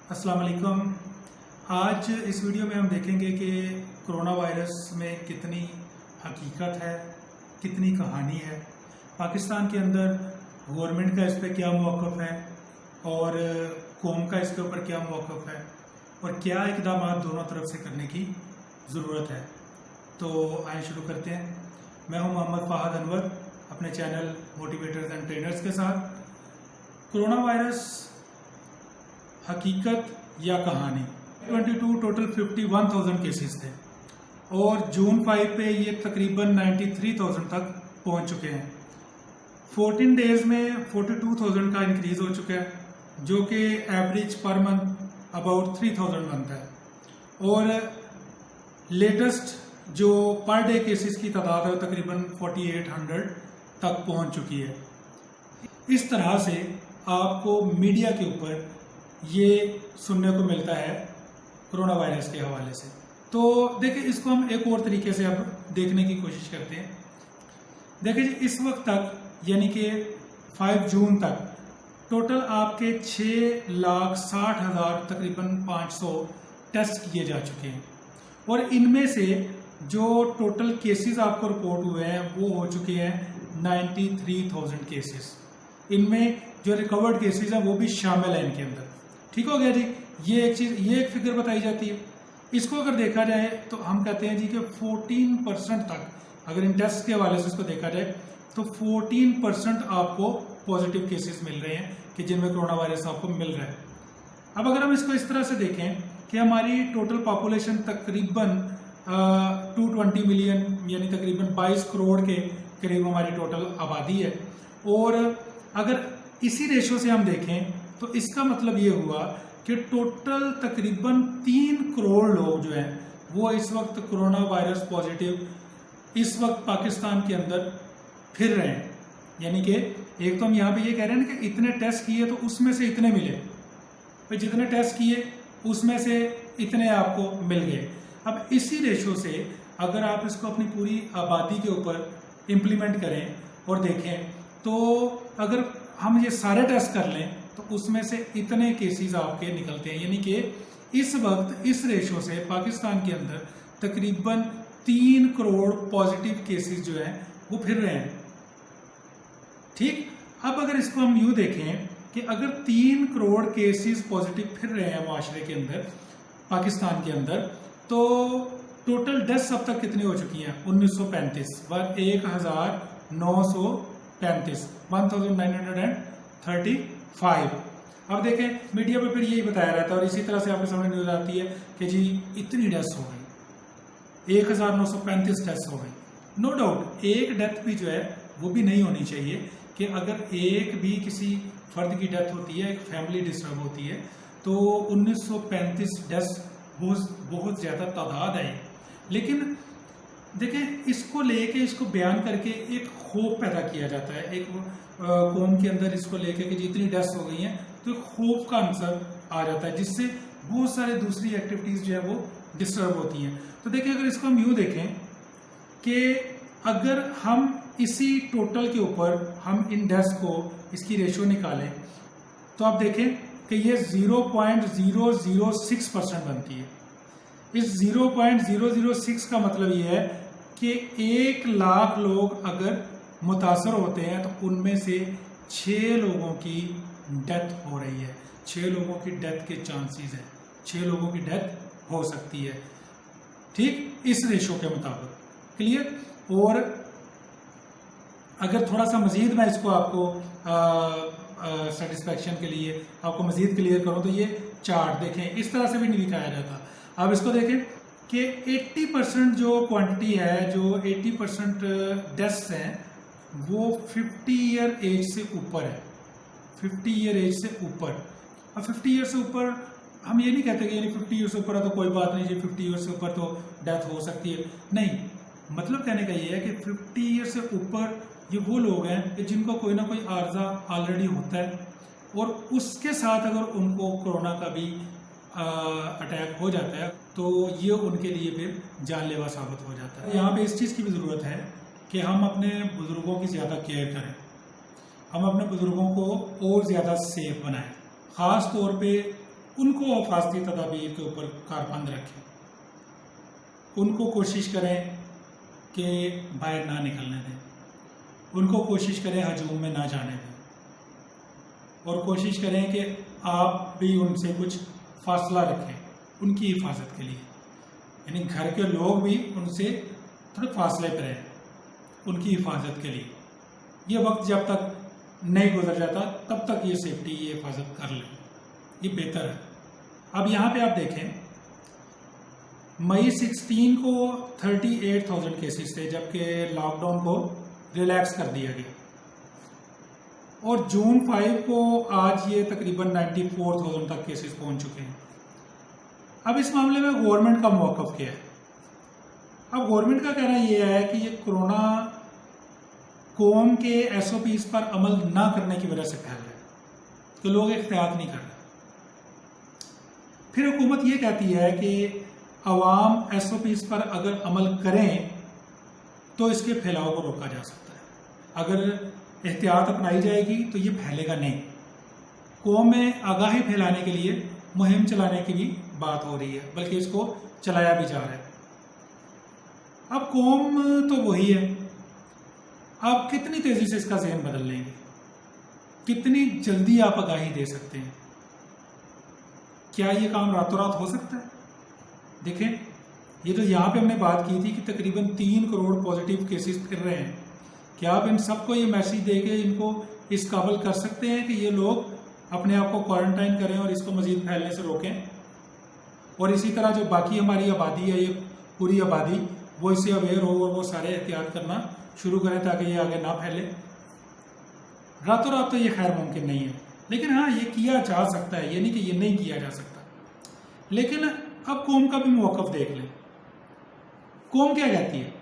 अस्सलाम वालेकुम। आज इस वीडियो में हम देखेंगे कि कोरोना वायरस में कितनी हकीकत है, कितनी कहानी है, पाकिस्तान के अंदर गवर्नमेंट का इस पर क्या मौक़िफ़ है और कौम का इसके ऊपर क्या मौक़िफ़ है और क्या इक़दाम दोनों तरफ से करने की ज़रूरत है। तो आइए शुरू करते हैं। मैं हूं मोहम्मद फ़ाहद अनवर अपने चैनल मोटिवेटर्स एंड ट्रेनर्स के साथ। कोरोना वायरस हकीकत या कहानी 22 टोटल 51,000 केसेस थे और जून 5 पे ये तकरीबन 93,000 तक पहुंच चुके हैं। 14 डेज में 42,000 का इंक्रीज हो चुका है, जो कि एवरेज पर मंथ अबाउट 3,000 बनता है। और लेटेस्ट जो पर डे केसेस की तादाद है तकरीबन 4,800 तक पहुंच चुकी है। इस तरह से आपको मीडिया के ऊपर ये सुनने को मिलता है कोरोना वायरस के हवाले से। तो देखिए, इसको हम एक और तरीके से अब देखने की कोशिश करते हैं। देखिए जी, इस वक्त तक यानी कि 5 जून तक टोटल आपके 6,60,000 तकरीबन 500 टेस्ट किए जा चुके हैं और इनमें से जो टोटल केसेस आपको रिपोर्ट हुए हैं वो हो चुके हैं 93,000 केसेस। इनमें जो रिकवर्ड केसेस हैं वो भी शामिल है इनके अंदर। ठीक हो गया जी। ये एक फिगर बताई जाती है। इसको अगर देखा जाए तो हम कहते हैं जी कि 14% तक, अगर इन टेस्ट के हवाले से इसको देखा जाए तो 14% आपको पॉजिटिव केसेस मिल रहे हैं कि जिनमें कोरोना वायरस आपको मिल रहा है। अब अगर हम इसको इस तरह से देखें कि हमारी टोटल पॉपुलेशन तकरीबन 220 मिलियन यानी तकरीबन 22 करोड़ के करीब हमारी टोटल आबादी है, और अगर इसी रेशो से हम देखें तो इसका मतलब ये हुआ कि टोटल तकरीबन 3 करोड़ लोग जो हैं वो इस वक्त कोरोना वायरस पॉजिटिव इस वक्त पाकिस्तान के अंदर फिर रहे हैं। यानी कि एक तो हम यहाँ पे ये कह रहे हैं ना कि इतने टेस्ट किए तो उसमें से इतने मिले, भाई जितने टेस्ट किए उसमें से इतने आपको मिल गए। अब इसी रेशो से अगर आप इसको अपनी पूरी आबादी के ऊपर इम्प्लीमेंट करें और देखें तो अगर हम ये सारे टेस्ट कर लें तो उसमें से इतने केसेस आपके निकलते हैं। यानी कि इस वक्त इस रेशो से पाकिस्तान के अंदर तकरीबन 3 करोड़ पॉजिटिव केसेस जो हैं वो फिर रहे हैं। ठीक, अब अगर इसको हम यूं देखें कि अगर 3 करोड़ केसेस पॉजिटिव फिर रहे हैं माशरे के अंदर, पाकिस्तान के अंदर, तो टोटल डेथ्स अब तक कितनी हो चुकी हैं? 1935 1935। अब देखें, मीडिया पे फिर यही बताया रहता है और इसी तरह से आपके सामने न्यूज आती है कि जी इतनी डेथ्स हो गई, 1935 डेथ्स हो गई। नो डाउट एक डेथ भी जो है वो भी नहीं होनी चाहिए कि अगर एक भी किसी फर्द की डेथ होती है, एक फैमिली डिस्टर्ब होती है, तो 1935 डेथ्स बहुत ज्यादा तादाद है। लेकिन देखें, इसको लेके इसको बयान करके एक खौफ पैदा किया जाता है एक कौम के अंदर, इसको लेके कि जितनी डेथ्स हो गई हैं तो एक खौफ का आंसर आ जाता है, जिससे बहुत सारे दूसरी एक्टिविटीज जो है वो डिस्टर्ब होती हैं। तो देखिए, अगर इसको हम यूं देखें कि अगर हम इसी टोटल के ऊपर हम इन डेथ्स को इसकी रेशियो निकालें तो आप देखें कि ये 0.006% बनती है। इस 0.006 का मतलब ये है कि 1 लाख लोग अगर मुतासर होते हैं तो उनमें से 6 लोगों की डेथ हो रही है। 6 लोगों की डेथ के चांसेस है, 6 लोगों की डेथ हो सकती है। ठीक, इस रेशो के मुताबिक। क्लियर? और अगर थोड़ा सा मजीद मैं इसको आपको सेटिस्फेक्शन के लिए आपको मजीद क्लियर करूं तो ये चार्ट देखें, इस तरह से भी नहीं दिखाया जाता। अब इसको देखें कि 80% जो क्वांटिटी है, जो 80% डेथ्स हैं वो 50 ईयर एज से ऊपर है। 50 ईयर एज से ऊपर। अब 50 ईयर से ऊपर हम ये नहीं कहते कि यानी 50 ईयर से ऊपर है तो कोई बात नहीं जी, 50 ईयर से ऊपर तो डेथ हो सकती है, नहीं। मतलब कहने का ये है कि 50 ईयर से ऊपर ये वो लोग हैं कि जिनको कोई ना कोई आर्जा ऑलरेडी होता है और उसके साथ अगर उनको कोरोना का भी अटैक हो जाता है तो ये उनके लिए फिर जानलेवा साबित हो जाता है। यहाँ पे इस चीज़ की भी ज़रूरत है कि हम अपने बुजुर्गों की ज़्यादा केयर करें, हम अपने बुजुर्गों को और ज़्यादा सेफ बनाएं। ख़ास तौर पे उनको हिफाजती तदाबीर के ऊपर कारबंद रखें, उनको कोशिश करें कि बाहर ना निकलने दें, उनको कोशिश करें हजूम में ना जाने दें, और कोशिश करें कि आप भी उनसे कुछ फासला रखें उनकी हिफाजत के लिए, यानी घर के लोग भी उनसे थोड़े फासले पर रहें उनकी हिफाजत के लिए। ये वक्त जब तक नहीं गुजर जाता तब तक ये सेफ्टी, ये हिफाजत कर लें, ये बेहतर है। अब यहाँ पे आप देखें, मई 16 को 38,000 केसेस थे, जबकि लॉकडाउन को रिलैक्स कर दिया गया, और जून 5 को आज ये तकरीबन 94,000 तक केसेस पहुंच चुके हैं। अब इस मामले में गवर्नमेंट का मौक़िफ़ क्या है? अब गवर्नमेंट का कहना यह है कि ये कोरोना कौम के SOPs पर अमल ना करने की वजह से फैल रहा है, कि लोग एहतियात नहीं कर रहे। फिर हुकूमत ये कहती है कि अवाम SOPs पर अगर अमल करें तो इसके फैलाव को रोका जा सकता है। अगर एहतियात अपनाई जाएगी तो ये फैलेगा नहीं। कौम में आगाही फैलाने के लिए मुहिम चलाने की भी बात हो रही है, बल्कि इसको चलाया भी जा रहा है। अब कौम तो वही है, आप कितनी तेजी से इसका ज़हन बदल लेंगे, कितनी जल्दी आप आगाही दे सकते हैं? क्या ये काम रातों रात हो सकता है? देखें, ये जो यहाँ पे हमने बात की थी कि तकरीबन 3 करोड़ पॉजिटिव केसेस फिर रहे हैं, क्या आप इन सबको ये मैसेज दे के इनको इस काबिल कर सकते हैं कि ये लोग अपने आप को क्वारंटाइन करें और इसको मजीद फैलने से रोकें? और इसी तरह जो बाकी हमारी आबादी है, ये पूरी आबादी, वो इससे अवेयर हो और वो सारे एहतियात करना शुरू करें ताकि ये आगे ना फैले। रातों रात तो ये खैर मुमकिन नहीं है, लेकिन हाँ, ये किया जा सकता है, ये नहीं कि ये नहीं किया जा सकता। लेकिन अब कौम का भी मौक़िफ़ देख लें। कौम क्या कहती है?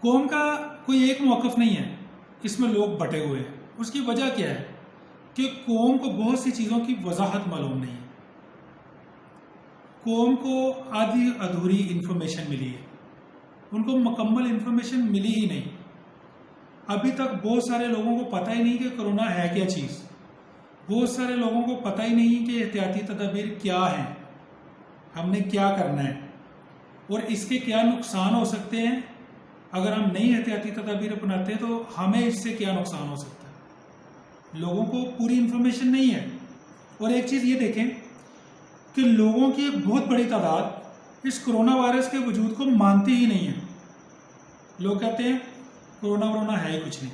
कौम का कोई एक मौक़िफ़ नहीं है, इसमें लोग बटे हुए हैं। उसकी वजह क्या है कि कौम को बहुत सी चीज़ों की वजाहत मालूम नहीं है। कौम को आधी अधूरी इंफॉर्मेशन मिली है, उनको मुकम्मल इंफॉर्मेशन मिली ही नहीं। अभी तक बहुत सारे लोगों को पता ही नहीं कि कोरोना है क्या चीज़, बहुत सारे लोगों को पता ही नहीं कि एहतियाती तदाबीर क्या हैं, हमने क्या करना है और इसके क्या नुकसान हो सकते हैं। अगर हम नई एहतियाती तदाबीर अपनाते हैं तो हमें इससे क्या नुकसान हो सकता है। लोगों को पूरी इंफॉर्मेशन नहीं है। और एक चीज़ ये देखें कि लोगों की एक बहुत बड़ी तादाद इस कोरोना वायरस के वजूद को मानती ही नहीं है। लोग कहते हैं कोरोना वरोना है ही कुछ नहीं।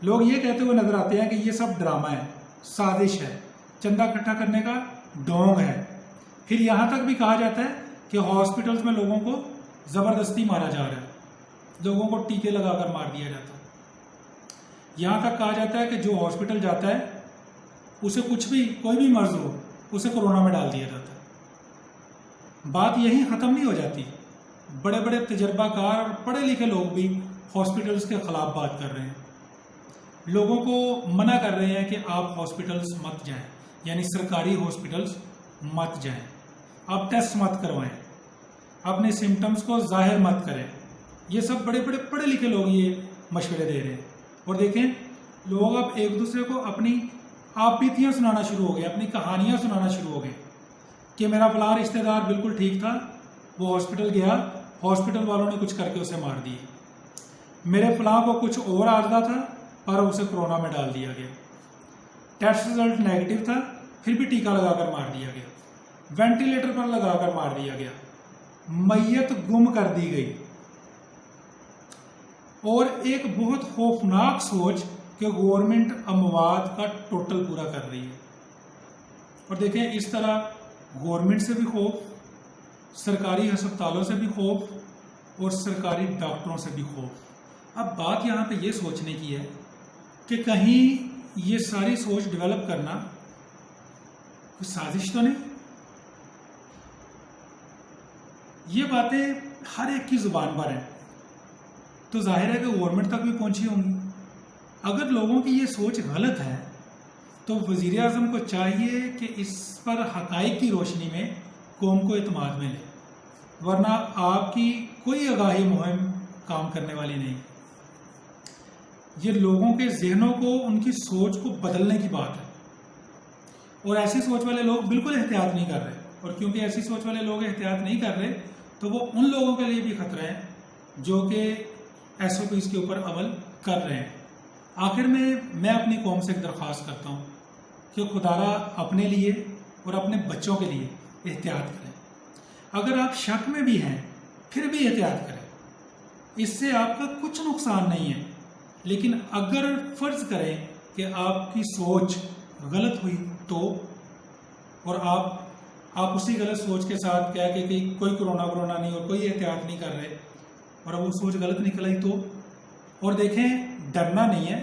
लोग ये कहते हुए नजर आते हैं कि ये सब ड्रामा है, साजिश है, चंदा इकट्ठा करने का ढोंग है। फिर यहाँ तक भी कहा जाता है कि हॉस्पिटल्स में लोगों को ज़बरदस्ती मारा जा रहा है, लोगों को टीके लगाकर मार दिया जाता है। यहाँ तक कहा जाता है कि जो हॉस्पिटल जाता है उसे कुछ भी, कोई भी मर्ज हो, उसे कोरोना में डाल दिया जाता है। बात यहीं ख़त्म नहीं हो जाती। बड़े बड़े तजर्बाकार और पढ़े लिखे लोग भी हॉस्पिटल्स के ख़िलाफ़ बात कर रहे हैं, लोगों को मना कर रहे हैं कि आप हॉस्पिटल्स मत जाएं, यानी सरकारी हॉस्पिटल्स मत जाएं, आप टेस्ट मत करवाएं, अपने सिम्टम्स को जाहिर मत करें। ये सब बड़े बड़े पढ़े लिखे लोग ये मशवरे दे रहे हैं। और देखें, लोग अब एक दूसरे को अपनी आप बीतियाँ सुनाना शुरू हो गए, अपनी कहानियाँ सुनाना शुरू हो गए कि मेरा फलां रिश्तेदार बिल्कुल ठीक था, वो हॉस्पिटल गया, हॉस्पिटल वालों ने कुछ करके उसे मार दिए। मेरे फलां को कुछ और आर्दा था पर उसे कोरोना में डाल दिया गया। टेस्ट रिजल्ट नेगेटिव था, फिर भी टीका लगाकर मार दिया गया, वेंटिलेटर पर लगाकर मार दिया गया, मैयत गुम कर दी गई। और एक बहुत खौफनाक सोच कि गवर्नमेंट अमवात का टोटल पूरा कर रही है। और देखें, इस तरह गवर्नमेंट से भी खौफ, सरकारी अस्पतालों से भी खौफ और सरकारी डॉक्टरों से भी खौफ। अब बात यहाँ पे ये सोचने की है कि कहीं ये सारी सोच डेवलप करना कोई साजिश तो नहीं। ये बातें हर एक की जुबान पर हैं तो जाहिर है कि गवर्नमेंट तक भी पहुंची होंगी। अगर लोगों की ये सोच गलत है तो वज़ीर आज़म को चाहिए कि इस पर हक़ाइक़ की रोशनी में कौम को इत्मीनान में ले, वरना आपकी कोई आगाही मुहिम काम करने वाली नहीं। ये लोगों के जहनों को, उनकी सोच को बदलने की बात है। और ऐसी सोच वाले लोग बिल्कुल एहतियात नहीं कर रहे, और क्योंकि ऐसी सोच वाले लोग एहतियात नहीं कर रहे तो वो उन लोगों के लिए भी खतरा है जो कि SOPs के ऊपर अमल कर रहे हैं। आखिर में मैं अपनी कौम से एक दरख्वास्त करता हूँ कि खुदारा अपने लिए और अपने बच्चों के लिए एहतियात करें। अगर आप शक में भी हैं फिर भी एहतियात करें, इससे आपका कुछ नुकसान नहीं है। लेकिन अगर फर्ज करें कि आपकी सोच गलत हुई तो, और आप उसी गलत सोच के साथ कह के कि कोई कोरोना नहीं और कोई एहतियात नहीं कर रहे और वो सोच गलत निकल आई तो, और देखें डरना नहीं है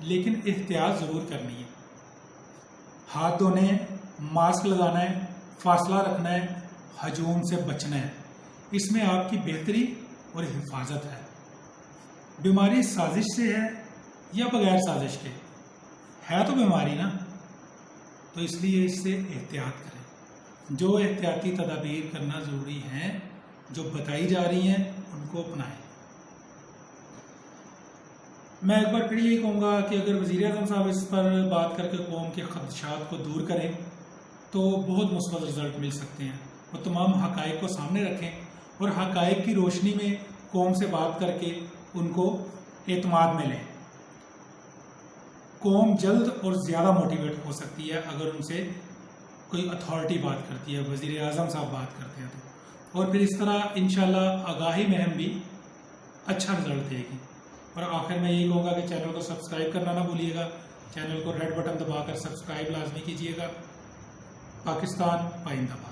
लेकिन एहतियात ज़रूर करनी है। हाथ धोने हैं, मास्क लगाना है, फासला रखना है, हजूम से बचना है, इसमें आपकी बेहतरी और हिफाजत है। बीमारी साजिश से है या बगैर साजिश के है तो बीमारी ना, तो इसलिए इससे एहतियात करें। जो एहतियाती तदाबीर करना ज़रूरी हैं, जो बताई जा रही हैं, उनको अपनाएं। मैं एक बार फिर यही कहूँगा कि अगर वज़ीर आज़म साहब इस पर बात करके कौम के खदशात को दूर करें तो बहुत मुस्बत रिजल्ट मिल सकते हैं। वो तमाम हक़ाइक़ को सामने रखें और हक़ाइक़ की रोशनी में कौम से बात करके उनको एतमाद में लें। कौम जल्द और ज़्यादा मोटिवेट हो सकती है अगर उनसे कोई अथॉरिटी बात करती है, वज़ीर आज़म साहब बात करते हैं तो, और फिर इस तरह इंशाल्लाह आगाही में हम भी अच्छा रिजल्ट देगी। और आखिर में यही कहूँगा कि चैनल को सब्सक्राइब करना ना भूलिएगा, चैनल को रेड बटन दबाकर सब्सक्राइब लाजमी कीजिएगा। पाकिस्तान पाइंदाबाद।